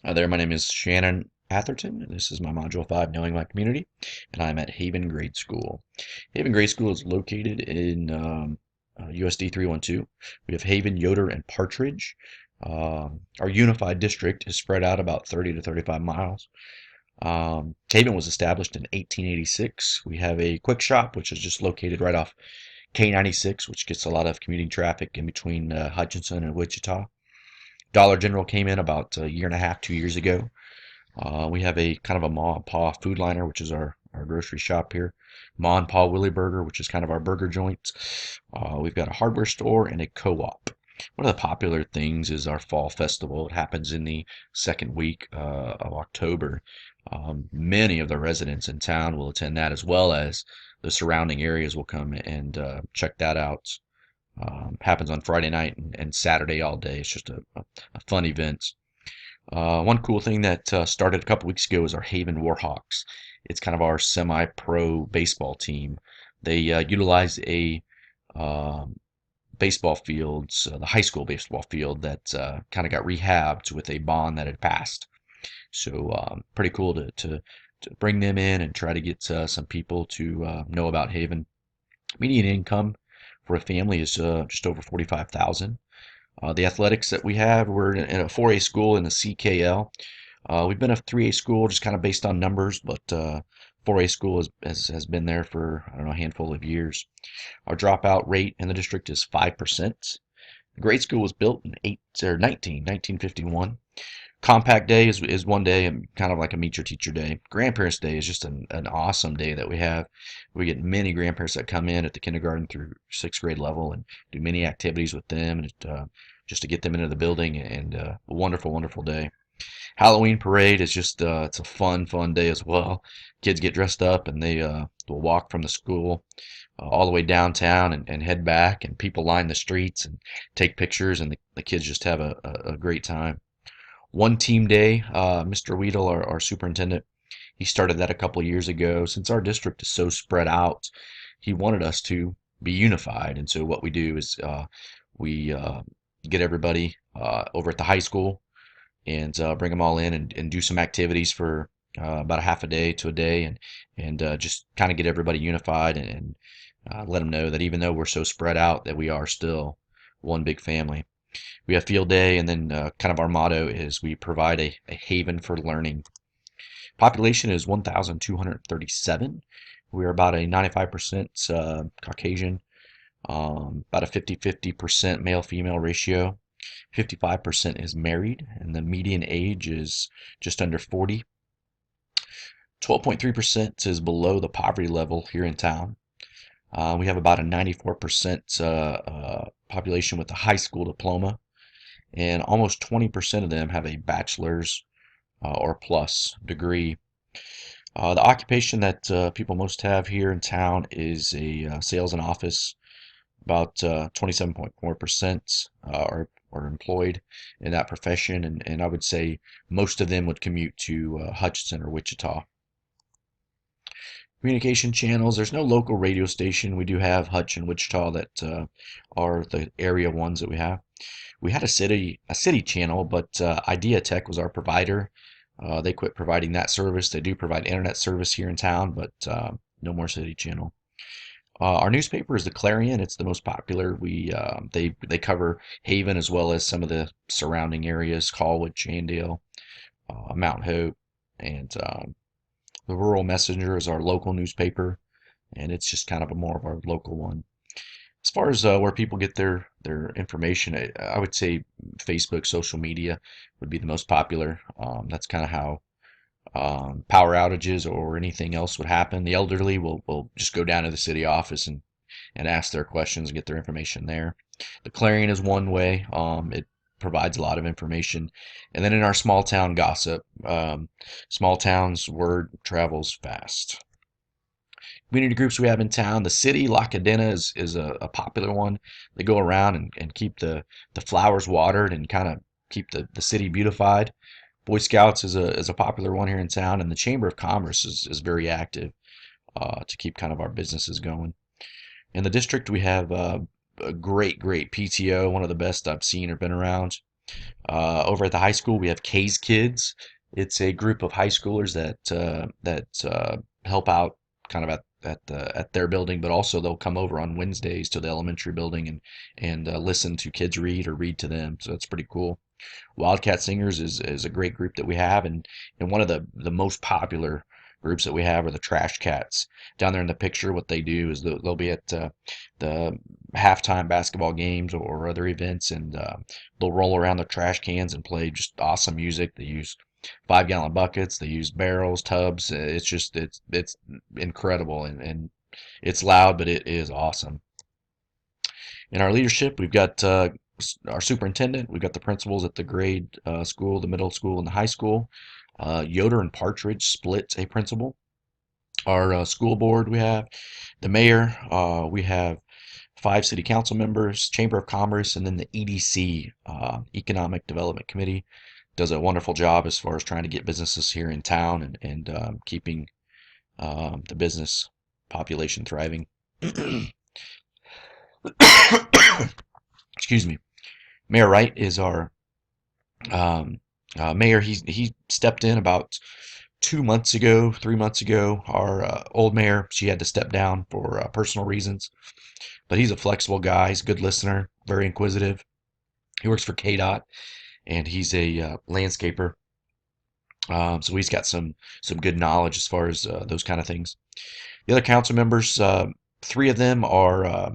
There, my name is Shannon Atherton. This is my Module 5, Knowing My Community, and I'm at Haven Grade School. Haven Grade School is located in USD 312. We have Haven, Yoder, and Partridge. Our unified district is spread out about 30 to 35 miles. Haven was established in 1886. We have a quick shop, which is just located right off K96, which gets a lot of commuting traffic in between Hutchinson and Wichita. Dollar General came in about a year and a half, 2 years ago. We have a kind of a Ma and Pa Food Liner, which is our grocery shop here. Ma and Pa Willie Burger, which is kind of our burger joint. We've got a hardware store and a co-op. One of the popular things is our fall festival. It happens in the second week of October. Many of the residents in town will attend that, as well as the surrounding areas will come and check that out. Happens on Friday night and Saturday all day. It's just a fun event. One cool thing that started a couple weeks ago is our Haven Warhawks. It's kind of our semi-pro baseball team. They utilize a um baseball field, the high school baseball field that kind of got rehabbed with a bond that had passed. So pretty cool to bring them in and try to get some people to know about Haven. Median income for a family is just over 45,000. The athletics that we have, we're in a 4A school in the CKL. We've been a 3A school just kind of based on numbers, but 4A school has been there for, I don't know, a handful of years. Our dropout rate in the district is 5%. The grade school was built in 1951. Compact Day is one day and kind of like a meet your teacher day. Grandparents Day is just an awesome day that we have. We get many grandparents that come in at the kindergarten through sixth grade level and do many activities with them and just to get them into the building and a wonderful, wonderful day. Halloween parade is just it's a fun day as well. Kids get dressed up and they will walk from the school all the way downtown and head back, and people line the streets and take pictures, and the kids just have a great time. One team day, Mr. Weedle, our superintendent, he started that a couple of years ago. Since our district is so spread out, he wanted us to be unified. And so what we do is we get everybody over at the high school and bring them all in and do some activities for about a half a day to a day and just kind of get everybody unified and let them know that even though we're so spread out that we are still one big family. We have field day, and then kind of our motto is we provide a haven for learning. Population is 1,237. We're about a 95% Caucasian, about a 50-50% male-female ratio. 55% is married, and the median age is just under 40. 12.3% is below the poverty level here in town. We have about a 94% population with a high school diploma, and almost 20% of them have a bachelor's or plus degree. The occupation that people most have here in town is a sales and office. About 27.4% are employed in that profession, and I would say most of them would commute to Hutchinson or Wichita. Communication channels, there's no local radio station. We do have Hutch and Wichita that are the area ones that we have. We had a city channel, but Idea Tech was our provider. They quit providing that service. They do provide internet service here in town, but no more city channel. Our newspaper is the Clarion. It's the most popular. They cover Haven as well as some of the surrounding areas, Colwood, Chandale, Mount Hope, and the Rural Messenger is our local newspaper, and it's just kind of a more of our local one. As far as where people get their information, I would say Facebook, social media would be the most popular. That's kind of how power outages or anything else would happen. The elderly will just go down to the city office and ask their questions and get their information there. The Clarion is one way. It provides a lot of information. And then in our small town gossip, small towns, word travels fast. Community groups we have in town, the city, La Cadena is a popular one. They go around and keep the flowers watered and kind of keep the city beautified. Boy Scouts is a popular one here in town, and the Chamber of Commerce is very active to keep kind of our businesses going. In the district, we have a great PTO, one of the best I've seen or been around. Over at the high school, we have K's Kids. It's a group of high schoolers that help out kind of at their building, but also they'll come over on Wednesdays to the elementary building and listen to kids read or read to them. So that's pretty cool. Wildcat Singers is a great group that we have, and one of the most popular groups that we have are the Trash Cats. Down there in the picture, what they do is they'll be at the halftime basketball games or other events, and they'll roll around the trash cans and play just awesome music. They use 5 gallon buckets, they use barrels, tubs. It's incredible, and it's loud, but it is awesome. In our leadership, we've got our superintendent, we've got the principals at the grade school, the middle school, and the high school. Yoder and Partridge split a principal. Our school board, we have the mayor, we have 5 city council members, Chamber of Commerce, and then the EDC, Economic Development Committee, does a wonderful job as far as trying to get businesses here in town and keeping the business population thriving. Excuse me. Mayor Wright is our mayor. He stepped in about 2 months ago, 3 months ago. Our old mayor, she had to step down for personal reasons, but he's a flexible guy. He's a good listener, very inquisitive. He works for KDOT, and he's a landscaper. So he's got some good knowledge as far as those kind of things. The other council members, 3 of them are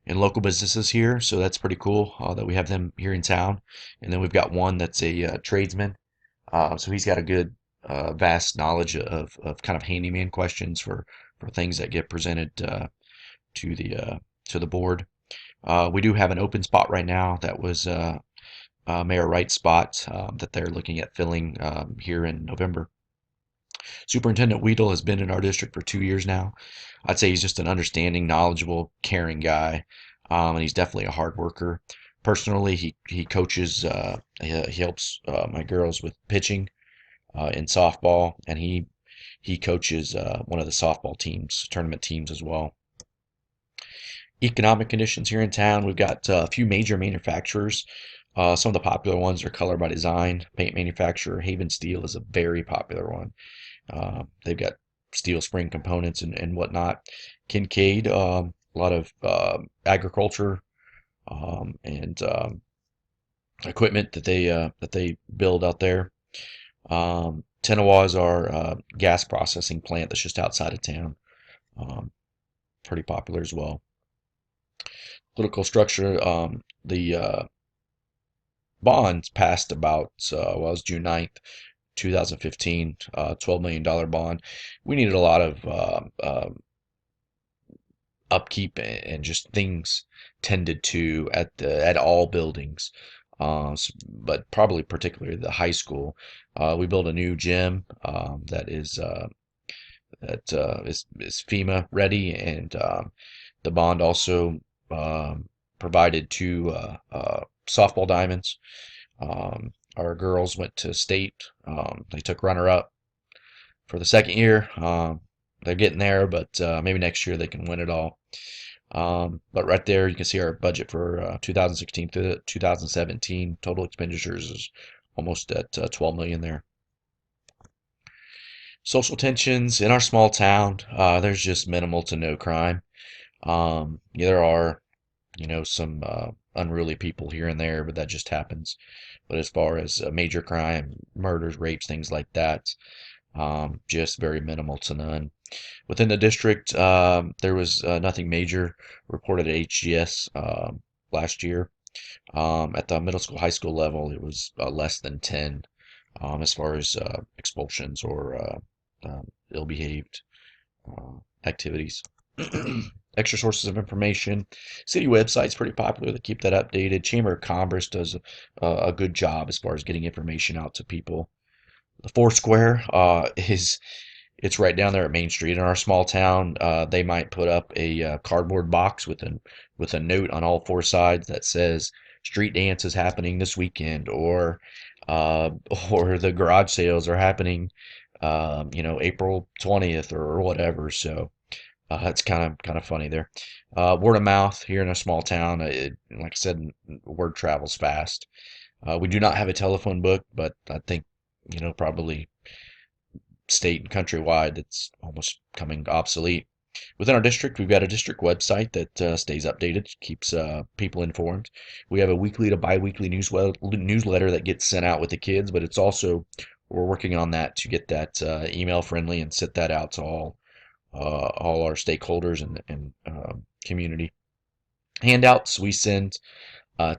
in local businesses here, so that's pretty cool that we have them here in town. And then we've got one that's a tradesman, so he's got a good vast knowledge of kind of handyman questions for things that get presented to the board. We do have an open spot right now that was Mayor Wright's spot that they're looking at filling here in November. Superintendent Weedle has been in our district for 2 years now. I'd say he's just an understanding, knowledgeable, caring guy, and he's definitely a hard worker. Personally, he coaches, he helps my girls with pitching in softball, and he coaches one of the softball teams, tournament teams as well. Economic conditions here in town, we've got a few major manufacturers. Some of the popular ones are Color by Design, paint manufacturer. Haven Steel is a very popular one. They've got steel spring components and whatnot. Kincaid, a lot of agriculture and equipment that they build out there. Tenawa is our gas processing plant that's just outside of town. Pretty popular as well. Political structure, the bonds passed about, well, it was June 9th, 2015, $12 million bond. We needed a lot of upkeep and just things tended to at all buildings, but probably particularly the high school. We built a new gym that is FEMA ready, and the bond also provided 2 softball diamonds. Our girls went to state. They took runner up for the second year. They're getting there, but maybe next year they can win it all. But right there, you can see our budget for 2016 to 2017. Total expenditures is almost at 12 million there. Social tensions in our small town. There's just minimal to no crime. Yeah, there are, some unruly people here and there, but that just happens. But as far as major crime, murders, rapes, things like that, just very minimal to none. Within the district, there was nothing major reported at HGS last year. At the middle school, high school level, it was less than 10 as far as expulsions or ill-behaved activities. Extra sources of information. City website's pretty popular. They keep that updated. Chamber of Commerce does a good job as far as getting information out to people. The Foursquare it's right down there at Main Street in our small town. They might put up a cardboard box with a note on all 4 sides that says street dance is happening this weekend, uh, or the garage sales are happening, April 20th or whatever. So it's kind of funny there. Word of mouth here in a small town. Like I said, word travels fast. We do not have a telephone book, but I think, probably state and countrywide, it's almost coming obsolete. Within our district, we've got a district website that stays updated, keeps people informed. We have a weekly to biweekly newsletter that gets sent out with the kids, but it's also, we're working on that to get that email friendly and set that out to all our stakeholders and community. Handouts we send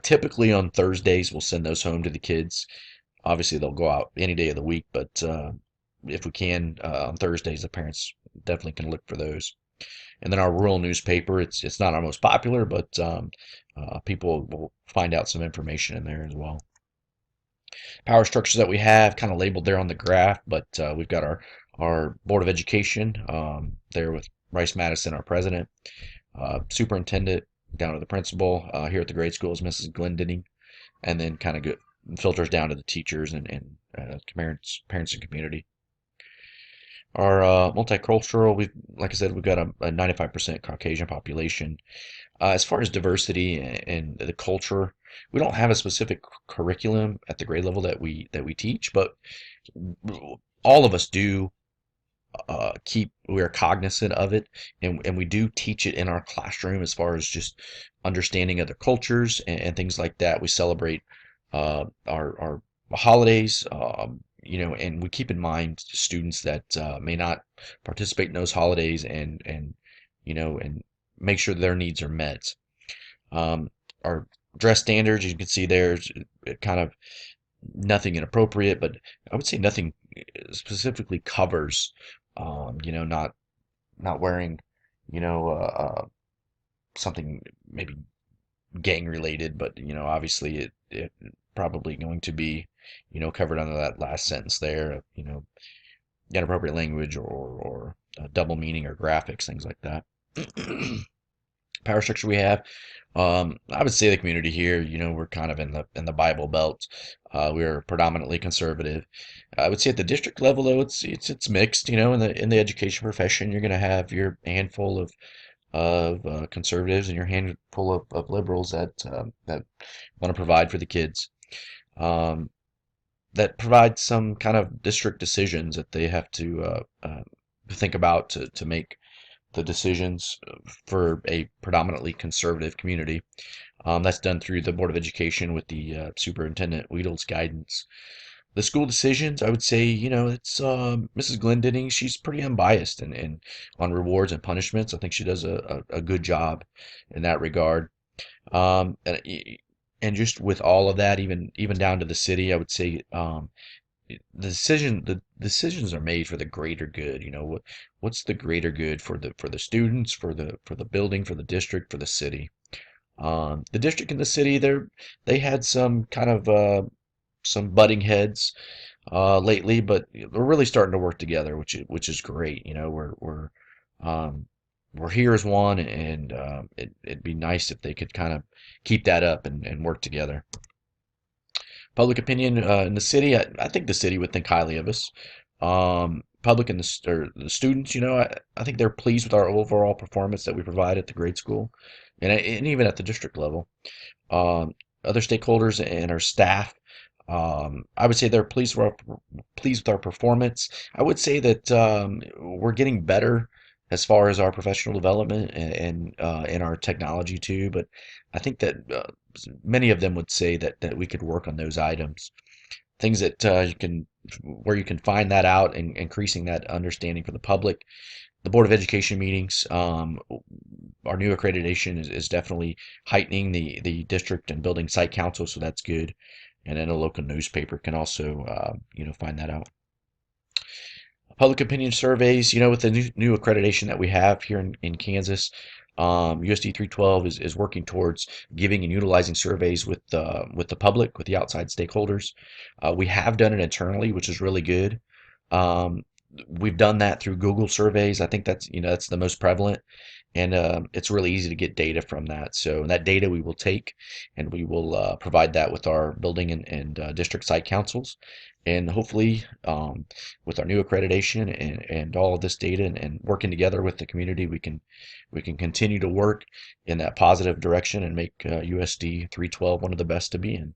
typically on Thursdays. We'll send those home to the kids. Obviously, they'll go out any day of the week, but if we can on Thursdays, the parents definitely can look for those. And then our rural newspaper, it's not our most popular, but people will find out some information in there as well. Power structures that we have kind of labeled there on the graph, but we've got our Board of Education there with Rice Madison, our president, superintendent, down to the principal. Here at the grade school is Mrs. Glendenning, and then kind of filters down to the teachers and parents and community. Our multicultural, like I said, we've got a 95% Caucasian population. As far as diversity and the culture, we don't have a specific curriculum at the grade level that we teach, but all of us do we are cognizant of it, and we do teach it in our classroom as far as just understanding other cultures and things like that. We celebrate our holidays, and we keep in mind students that may not participate in those holidays, and make sure their needs are met. Our dress standards, you can see there's kind of nothing inappropriate, but I would say nothing specifically covers, not wearing, something maybe gang related, but obviously it probably going to be, covered under that last sentence there, inappropriate language or double meaning or graphics, things like that. Power structure we have. I would say the community here, we're kind of in the Bible Belt. We're predominantly conservative. I would say at the district level, though, it's mixed. In the education profession, you're going to have your handful of conservatives and your handful of liberals that want to provide for the kids. Um, that provide some kind of district decisions that they have to think about to make the decisions for a predominantly conservative community. That's done through the Board of Education with the Superintendent Weedle's guidance. The school decisions, I would say, it's Mrs. Glendenning. She's pretty unbiased and on rewards and punishments. I think she does a good job in that regard. Um, and, and just with all of that, even down to the city, I would say the decisions are made for the greater good. What's the greater good for the students, for the building, for the district, for the city. The district and the city, they had some kind of some butting heads lately, but we're really starting to work together, which is great. Um, we're here as one, and it'd be nice if they could kind of keep that up and work together. Public opinion in the city, I think the city would think highly of us. Public and the students, I think they're pleased with our overall performance that we provide at the grade school, and even at the district level. Um, Other stakeholders and our staff, I would say they're pleased with our performance. I would say that we're getting better as far as our professional development and our technology too. But I think that many of them would say that we could work on those items, things that where you can find that out and increasing that understanding for the public. The Board of Education meetings, our new accreditation is definitely heightening the district and building site council, so that's good. And then a local newspaper can also, find that out. Public opinion surveys, with the new accreditation that we have here in Kansas, USD 312 is working towards giving and utilizing surveys with the public, with the outside stakeholders. We have done it internally, which is really good. Um, we've done that through Google surveys. I think that's the most prevalent, and it's really easy to get data from that. So that data we will take, and we will provide that with our building and district site councils, and hopefully with our new accreditation and all of this data and working together with the community, we can continue to work in that positive direction and make USD 312 one of the best to be in.